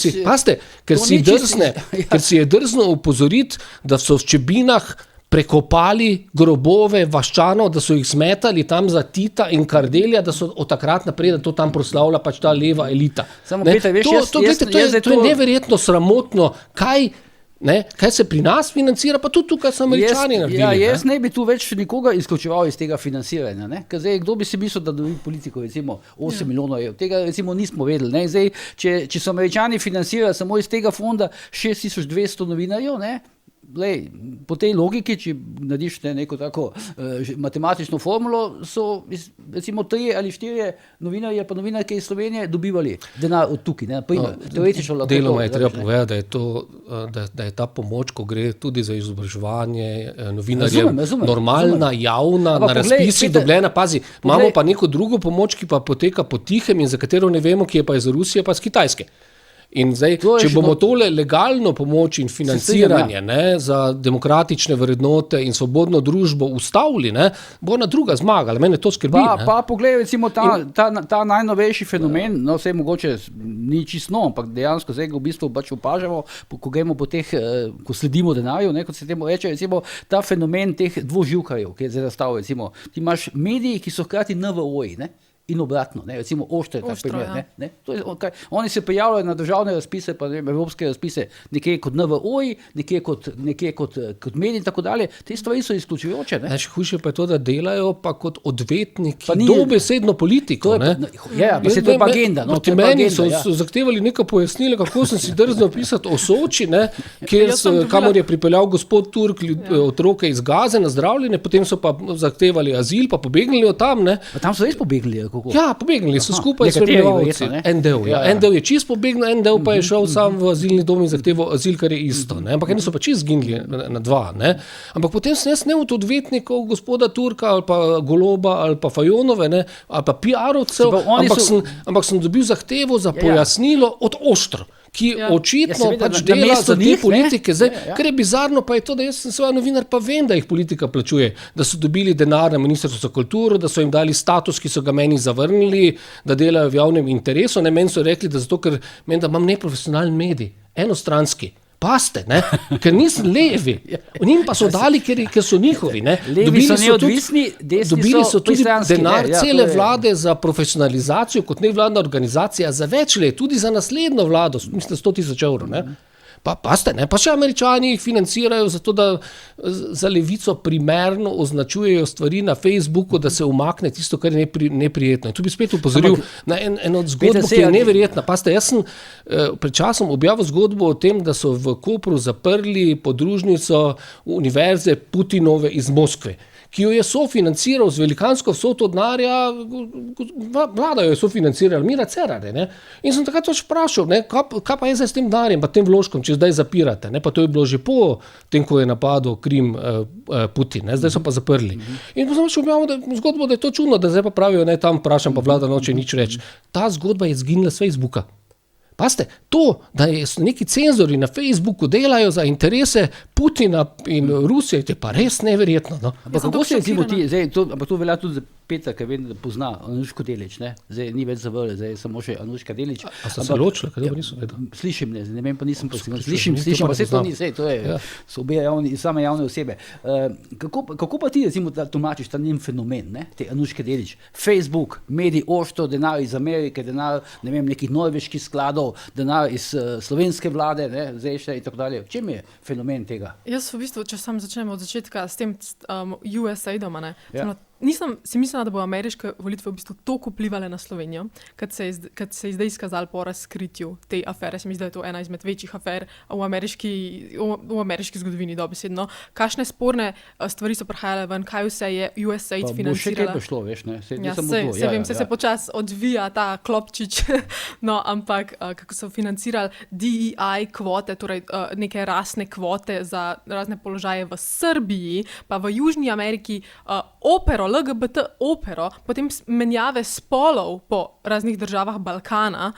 si je drzno upozoriti, da so v Čebinah prekopali grobove vaščanov, da so jih zmetali tam za Tita in Kardelja, da so od takrat naprej, da to tam proslavlja pač ta leva elita. Samo Peter, veš, to je neverjetno sramotno, kaj se pri nas financira, pa tudi tukaj so Američani naredili. Jaz ne bi tu več nikoga izključeval iz tega financiranja. Ne? Ker zdaj, kdo bi si mislil, da dobi politiko, recimo 8 milijonov evrov. Tega recimo nismo vedeli. Ne? Zdaj, če so Američani financirali samo iz tega fonda 6200 novinarjev, ne? Lej, po tej logiki, če narediš neko tako matematično formulo, so recimo 3 ali 4 novinarji pa novinarke iz Slovenije dobivali denar od tukaj. Deloma je treba povedati, da je ta pomoč, ko gre tudi za izobraževanje novinarjev, normalna, javna, na razpisih dobljena. Pazi, imamo pa neko drugo pomoč, ki pa poteka po tihem in za katero ne vemo, ki je pa iz Rusije, pa iz Kitajske. In zdaj, če bomo tole legalno pomoč in financiranje za demokratične vrednote in svobodno družbo ustavili, bo ona druga zmagala. Mene to skrbi. Pa poglej, recimo ta najnovejši fenomen, vse mogoče ni čisto, ampak dejansko zdaj v bistvu pač opažamo, ko gremo po teh, ko sledimo denarju, kot se temu reče, recimo ta fenomen teh dvoživkarjev, ki je zdaj nastal, recimo, ti imaš mediji, ki so hkrati NVO-ji, in obratno, recimo Oštro je tak primer. To je, oni se prijavljajo na državne razpise, pa evropske razpise, nekje kot NVO-ji, nekje kot mediji in tako dalje. Te stvari so izključujoče. Hujše pa je to, da delajo pa kot odvetniki dobesedno politiko. To je pa agenda. Proti meni so zahtevali neka pojasnila, kako sem si drznil pisati o Soči, kamor je pripeljal gospod Turk otroke iz Gaze na zdravljenje, potem so pa zahtevali azil, pa pobegnili od tam. Tam so res pobegnili. Ja, pobegnili so skupaj s spremljevalci. En del je čist pobegnil, en del pa je šel sam v azilni dom in zahteval azil, kar je isto. Ampak eni so pa čist zginili na dva. Ampak potem sem jaz od odvetnikov gospoda Turka ali pa Goloba ali pa Fajonove ali pa PR-ovcev, ampak sem dobil zahtevo za pojasnilo od Oštro, ki očitno pač dela za te politike. Kar je bizarno pa je to, da jaz sem svoj novinar, pa vem, da jih politika plačuje, da so dobili denar na Ministrstvu za kulturo, da so jim dali status, ki so ga meni zavrnili, da delajo v javnem interesu. Meni so rekli, da zato, ker meni, da imam neprofesionalni medij, enostranski. Paste, ker nisem levi. Njim pa so dali, ker so njihovi. Levi so neodvisni, desni so dobili so tudi denar ne, cele vlade za profesionalizacijo kot nevladna organizacija za več let, tudi za naslednjo vlado, mislim 100,000 evrov. Pa še Američani jih financirajo zato, da za levico primerno označujejo stvari na Facebooku, da se umakne tisto, kar je neprijetno. In tu bi spet upozoril na eno zgodbo, ki je neverjetna. Jaz sem pred časom objavil zgodbo o tem, da so v Kopru zaprli podružnico univerze Putinove iz Moskve, ki jo je sofinanciral z velikansko vsoto denarja, vlada jo je sofinancirala, Mira Cerar. In sem takrat vprašal, kaj pa je zdaj s tem denarjem, pa tem vložkom, če zdaj zapirate. Pa to je bilo že po tem, ko je napadel Krim Putin, zdaj so pa zaprli. In pa sem objavil zgodbo, da je to čudno, da zdaj pa pravijo, tam vprašam, pa vlada noče nič reči. Ta zgodba je izginila s Facebooka. Pazite, to, da neki cenzori na Facebooku delajo za interese Putina in Rusije, je pa res neverjetno. Ampak kako se recimo ti, ampak to velja tudi za Petra, ki vem, da pozna Anuško Delić, zdaj ni več zavrl, zdaj je samo še Anuška Delić. A sta se ločila, kaj dobro niso vedel? Slišim, ne vem, pa nisem posebno. Slišim, pa vse to ni, to je, so obe same javne osebe. Kako pa ti recimo tolmačiš ta njen fenomen, te Anuške Delić? Facebook, mediji Oštro, denar iz Amerike, denar, ne vem, nekih norveških skladov, denar iz slovenske vlade, zdaj še in tako dalje. V čem je fenomen tega? Jaz v bistvu, če sam začnemo od začetka s tem USAID-om, nisem si mislila, da bo ameriške volitve v bistvu toliko vplivale na Slovenijo, kad se je zdaj izkazalo po razkritju te afere. Se mi zdi, da je to ena izmed večjih afer v ameriški zgodovini dobesedno. Kakšne sporne stvari so prihajale ven, kaj vse je USAID financirala. Bo še kaj prišlo, veš, ne? Se počas odvija ta klopčič, ampak kako so financirali DEI kvote, torej neke rasne kvote za razne položaje v Srbiji, pa v Južni Ameriki opero LGBT opero, potem menjave spolov po raznih državah Balkana.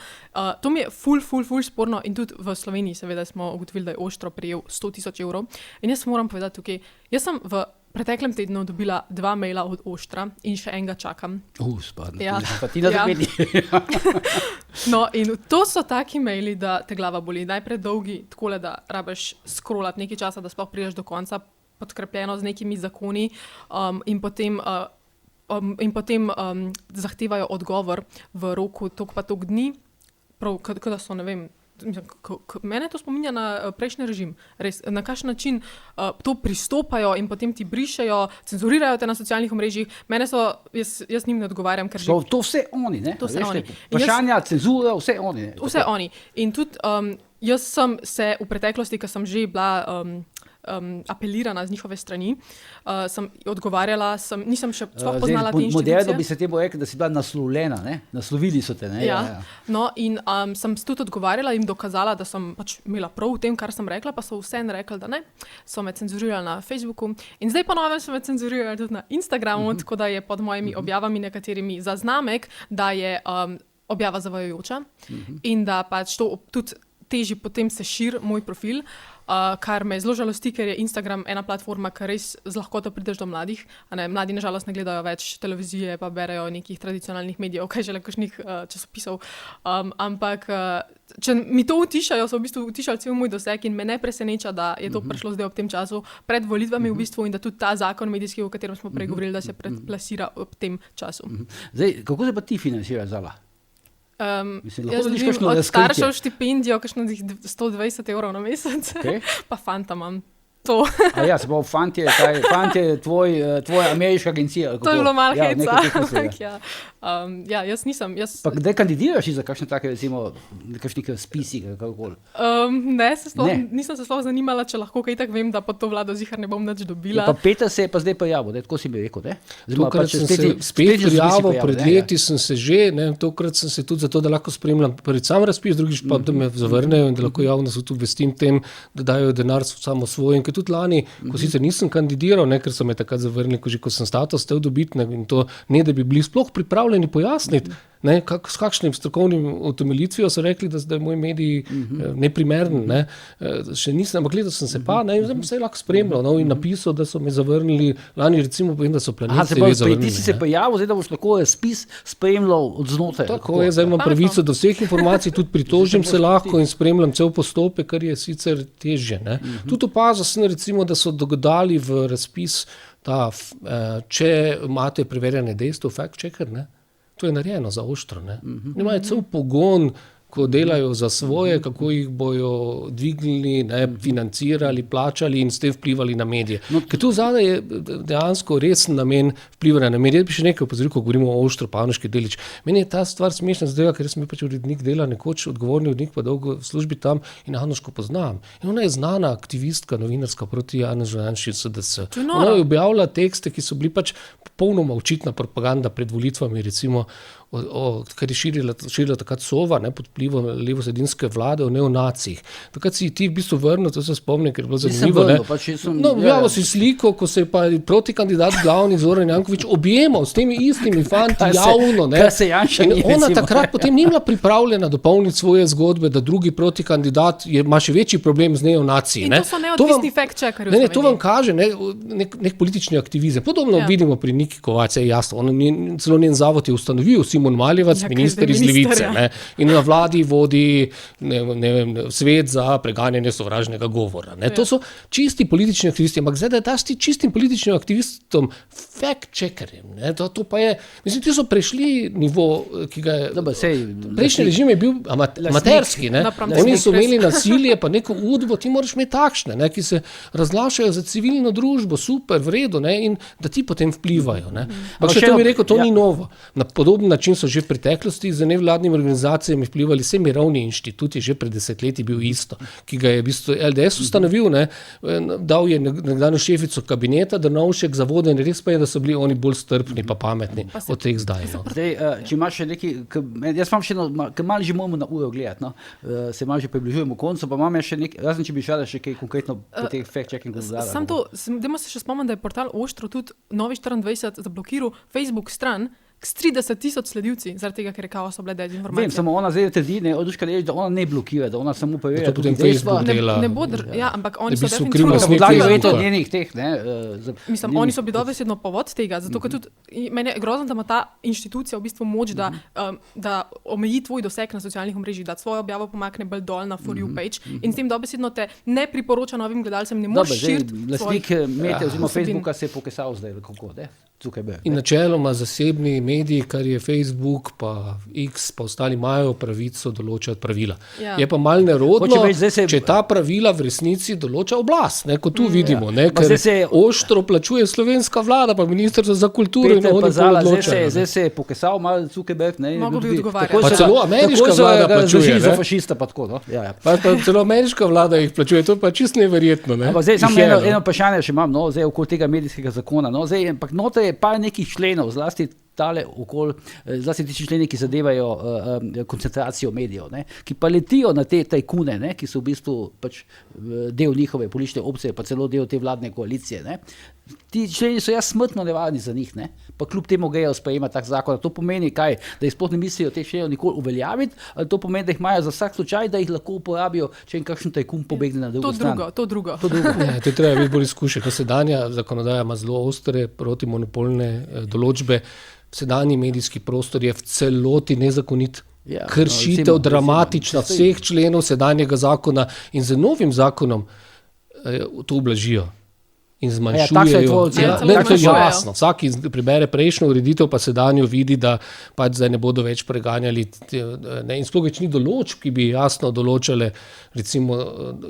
To mi je ful sporno in tudi v Sloveniji seveda smo ugotovili, da je Oštro prijel 100,000 evrov. In jaz moram povedati tukaj, jaz sem v preteklem tednu dobila 2 maila od Oštra in še enega čakam. Spadno. Ja. Pa ti na zapeti. No, in to so taki maili, da te glava boli. Najprej dolgi, takole, da rabiš scrollati nekaj časa, da sploh prideš do konca, podkrepljeno z nekimi zakoni, in potem zahtevajo odgovor v roku toliko pa toliko dni, prav, kada so, ne vem, mene to spominja na prejšnji režim, res, na kakšen način to pristopajo in potem ti brišejo, cenzurirajo te na socialnih omrežjih. Jaz njim ne odgovarjam, ker To vse oni, ne? To vse oni. Vprašanja, cenzura, vse oni. Ne? Vse oni. In tudi jaz sem se v preteklosti, ko sem že bila apelirana z njihove strani, sem odgovarjala, nisem še sploh poznala te inštitucije. Moderno bi se temu rekli, da si bila naslovljena, ne? Naslovili so te, ne? Ja. No, in sem tudi odgovarjala in dokazala, da sem pač imela prav v tem, kar sem rekla, pa so vseeno rekli, da ne. So me cenzurirali na Facebooku in zdaj pa novem so me cenzurirali tudi na Instagramu, tako da je pod mojimi objavami nekaterimi zaznamek, da je objava zavajajoča in da pač to tudi teži potem se širi moj profil, kar me zelo žalosti, ker je Instagram ena platforma, kar res z lahkoto prideš do mladih. Mladi nažalost ne gledajo več televizije, pa berejo nekih tradicionalnih medijev, kaj žele kakšnih časopisov. Ampak če mi to utišajo, so v bistvu utišali cel moj doseg in me ne preseneča, da je to prišlo zdaj ob tem času pred volitvami v bistvu in da tudi ta zakon medijski, o katerem smo prej govorili, da se predplasira ob tem času. Zdaj, kako se pa ti financiraš, Zala? Jaz dobim od staršev štipendijo kakšnih 120 evrov na mesec, pa fanta imam. To. Ja, se pa fant je tvoja ameriška agencija. To je bilo malo heca. Jaz nisem. Pa kdaj kandidiraš za kakšne take, recimo, kakšnih spisi, kakokoli? Nisem se sploh zanimala, če lahko kaj tak vem, da pod to vlado zihar ne bom nič dobila. Pa Peter se je pa zdaj pojavil, tako si mi rekel, ne? Tokrat sem se spet prijavil, pred leti sem se že, tokrat sem se tudi zato, da lahko spremljam prvič sam razpis, drugič pa da me zavrnejo in da lahko javnost obvestim tem, da dajo denar samo svoj. Tudi lani, ko sicer nisem kandidiral, ker so me takrat zavrnili, ko sem status stel dobiti in to ne, da bi bili sploh pripravljeni pojasniti, s kakšnim strokovnim utemeljitvijo so rekli, da zdaj moj medij neprimeren. Še nisem, ampak gledal sem se pa in zdaj se je lahko spremljal in napisal, da so me zavrnili. Lani recimo povem, da so Planet TV zavrnili. Ti si se pojavil, zdaj da boš lahko spis spremljal od znotraj. Tako je, zdaj imam pravico do vseh informacij, tudi pritožim se lahko in spremljam cel postopek, kar je sicer težje. Tudi opazil sem recimo, da so dodali v razpis, da če imate preverjene dejstva, fact checker, to je narejeno za Oštro. Imajo cel pogon, ko delajo za svoje, kako jih bojo dvignili, financirali, plačali in s tem vplivali na medije. Ker tu zadaj je dejansko resen namen vplivanja na medije. Jaz bi še nekaj opozoril, ko govorimo o Oštro, Panoški Delič. Meni je ta stvar smešna zdaj, ker sem bil pač urednik dela, nekoč odgovorni urednik, pa dolgo v službi tam in Anoško poznam. In ona je znana aktivistka, novinarska proti Janezu Janši in SDS. Ona je objavila tekste, ki so bili pač popolnoma očitna propaganda pred volitvami, recimo, kar je širila takrat Sova, pod vplivom levosredinske vlade o neonacih. Takrat si ti v bistvu vrnil, to se spomnim, ker je bilo zanimivo. Objavil si sliko, ko se je pa protikandidat glavni Zoran Janković objemal s temi istimi fanti javno. Ona takrat potem ni bila pripravljena dopolniti svoje zgodbe, da drugi protikandidat ima še večji problem z neonaciji. In to so neodvisni fact-checkerji. To vam kaže nek politični aktivizem. Podobno vidimo pri Niki Kovač, je jasno. Celo njen zavod je ustanovil Simon Maljevac, minister iz Levice. In na vladi vodi svet za preganjanje sovražnega govora. To so čisti politični aktivisti, ampak zdaj, da daš ti čistim političnim aktivistom fact-checkerjem. To pa je, mislim, ti so prešli nivo, ki ga je... Prejšnji režim je bil amaterski. Oni so imeli nasilje, pa neko udbo, ti moraš imeti takšne, ki se razglašajo za civilno družbo, super, v redu, in da ti potem vplivajo. Ampak še to bi rekel, to ni novo. Na podoben način način so že v preteklosti z nevladnimi organizacijami vplivali, vse mirovni inštitut je že pred desetletji bil isto, ki ga je v bistvu LDS ustanovil, ne, dal je nekdanjo šefico kabineta, Drnovšek za vodenje, res pa je, da so bili oni bolj strpni pa pametni od teh zdaj. No. Zdaj, če imaš še neki, jaz imam še eno, ker malo že moramo na uro gledati, no? Se malo že približujemo koncu, pa imam še nekaj, razen če bi šala še kaj konkretno po teh fact-checkingu zadala. Sam to, dajmo se še spomnim, da je portal Oštro tudi Novi 24 zablokiral Facebook stran s 30,000 sledilci, zaradi tega, ker je kao so bile dezinformacije. Vem, samo ona zdaj trdi, da ona ne blokira, da ona samo preverja. To potem Facebook dela. Ne bo ja, ampak oni so krivo definitivno podlagi verjetno njenih teh, ne. Mislim, oni so bili dobesedno povod tega, zato ker tudi meni je grozno, da ima ta inštitucija v bistvu moč, da omeji tvoj doseg na socialnih omrežjih, da svojo objavo pomakne bolj dol na For You page in s tem dobesedno te ne priporoča novim gledalcem, ne moreš širiti. Lastnik medija oziroma Facebooka se je pokasal zdaj, kako, ne? In načeloma zasebni mediji, kar je Facebook, pa X, pa ostali imajo pravico določati pravila. Ja. Je pa malo nerodno, če ta pravila v resnici določa oblast, ne, kot tu vidimo, ne, ker Oštro plačuje slovenska vlada, pa ministrstvo za kulturo in oni pa odločajo. Zdaj se je pokasal malo Zuckerberg, ne. Mogo bi odgovarjati. Pa celo ameriška vlada plačuje, za fašista pa tako, no. Ja. Pa celo ameriška vlada jih plačuje, to pa čisto neverjetno, ne. Zdaj samo eno vprašanje še imam, no, zdaj okoli tega medijskega zakona, no, zdaj, ampak noter je par nekih členov, zlasti tisti členi, ki zadevajo koncentracijo medijev, ne, ki pa letijo na te tajkune, ne, ki so v bistvu pač del njihove politične opcije, pa celo del te vladne koalicije. Ne. Ti členi so smrtno nevarni za njih, ne, pa kljub temu grejo sprejemati tak zakon. To pomeni kaj, da jih sploh ne mislijo teh členov nikoli uveljaviti, ali to pomeni, da jih imajo za vsak slučaj, da jih lahko uporabijo, če jim kakšen tajkun pobegne na drugo stran. To drugo. Ja, to treba biti bolj izkušen, ker sedanja zakonodaja ima zelo ostre protimonopolne določbe. Sedanji medijski prostor je v celoti nezakonit, kršitev dramatična vseh členov sedanjega zakona in z novim zakonom to ublažijo in zmanjšujejo. To je jasno. Vsak prebere prejšnjo ureditev, pa sedanjo vidi, da pač zdaj ne bodo več preganjali. Ne, in sploh več ni določb, ki bi jasno določale, recimo,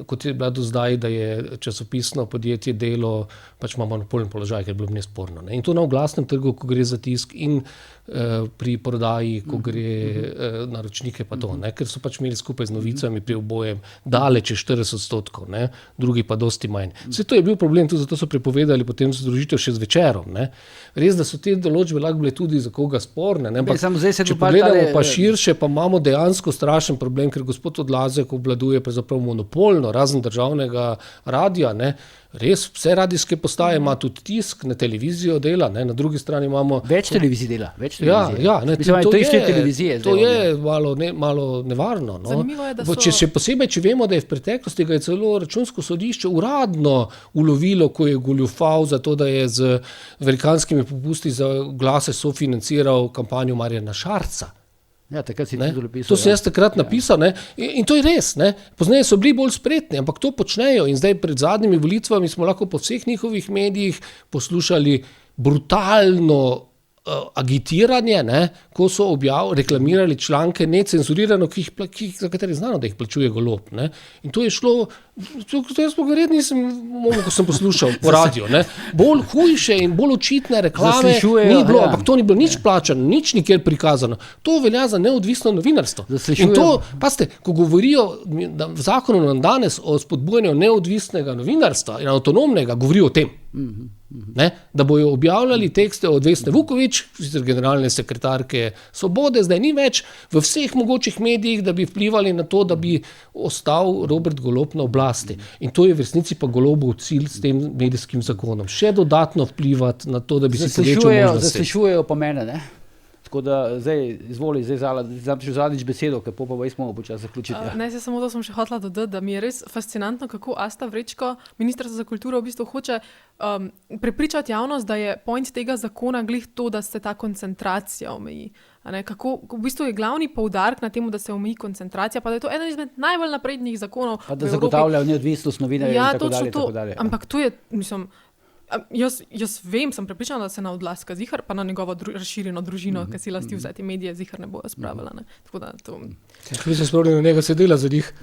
kot je bila do zdaj, da je časopisno podjetje Delo, pač ima monopolni položaj, ker je bilo nesporno. Ne. In to na oglasnem trgu, ko gre za tisk in pri prodaji, ko gre naročnike pa to, ne, ker so pač imeli skupaj z novicami pri obojem daleč 40%, ne, drugi pa dosti manj. Vse to je bil problem, tudi zato so prepovedali potem združitev še z Večerom. Ne. Res, da so te določbe lahko bile tudi za koga sporne, ne, ampak če pogledamo pa širše, pa imamo dejansko strašen problem, ker gospod Odlazek obvladuje pravzaprav monopolno, razen državnega radija, ne. Res, vse radijske postaje ima tudi tisk, na televizijo dela, ne, na drugi strani imamo... Več televizij dela, Ja, ne, to je malo nevarno. No. Zanimivo je, da so... Še posebej, če vemo, da je v preteklosti ga je celo Računsko sodišče uradno ulovilo, ko je goljufal za to, da je z velikanskimi popusti za glase sofinanciral kampanjo Marjana Šarca. Ja, takrat si to sem jaz takrat napisal, ne? In to je res. Ne? Pozneje so bili bolj spretni, ampak to počnejo in zdaj pred zadnjimi volitvami smo lahko po vseh njihovih medijih poslušali brutalno agitiranje, ne? Ko so reklamirali članke necenzurirano, za katere znano, da jih plačuje Golob. Ne? In to je šlo, to jaz pogledal nisem, ko sem poslušal po radiju. Ne? Bolj hujše in bolj očitne reklame ni bilo, ampak to ni bilo nič plačano, nič nikjer prikazano. To velja za neodvisno novinarstvo. In to, pazite, ko govorijo v zakonu nam danes o spodbujanju neodvisnega novinarstva in avtonomnega, govorijo o tem. Ne? Da bojo objavljali tekste od Vesne Vuković, generalne sekretarke Svobode, zdaj ni več v vseh mogočih medijih, da bi vplivali na to, da bi ostal Robert Golob na oblasti. In to je v resnici pa Golobov cilj s tem medijskim zakonom. Še dodatno vplivati na to, da bi si povečal možnosti. Zaslišujejo pa mene, ne? Tako da zdaj, izvoli, zadnjič besedo, ker pa smo počasi zaključiti. Ne, samo to sem še hotela dodati, da mi je res fascinantno, kako Asta Vrečko, ministrstvo za kulturo, v bistvu hoče prepričati javnost, da je point tega zakona glih to, da se ta koncentracija omeji. Kako, v bistvu je glavni poudarek na temu, da se omeji koncentracija, pa da je to eden izmed najbolj naprednih zakonov. Pa da zagotavljajo neodvisnost novinarjev in tako dalje. Ampak to je, mislim, Jaz vem, sem prepričana, da se na Odlazka zihar, pa na njegovo razširjeno družino, ki si lasti vse te medije, zihar ne bojo spravila. Ne? Tako da to... Vi se spomnili, na njega se dela za njih.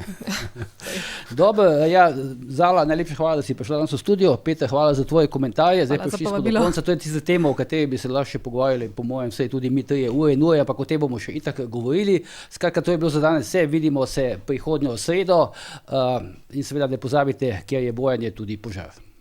Dobro, ja, Zala, najlepša hvala, da si prišla danes v studio. Peter, hvala za tvoje komentarje. Zdaj prišli smo do konca, to je tista tema, o kateri bi se lahko še pogovarjali, po mojem, vse tudi mi 3 ure in ure, ampak o tem bomo še itak govorili. Skratka, to je bilo za danes vse, vidimo se prihodnjo sredo in seveda ne pozabite, kjer je bojanje, tudi požar.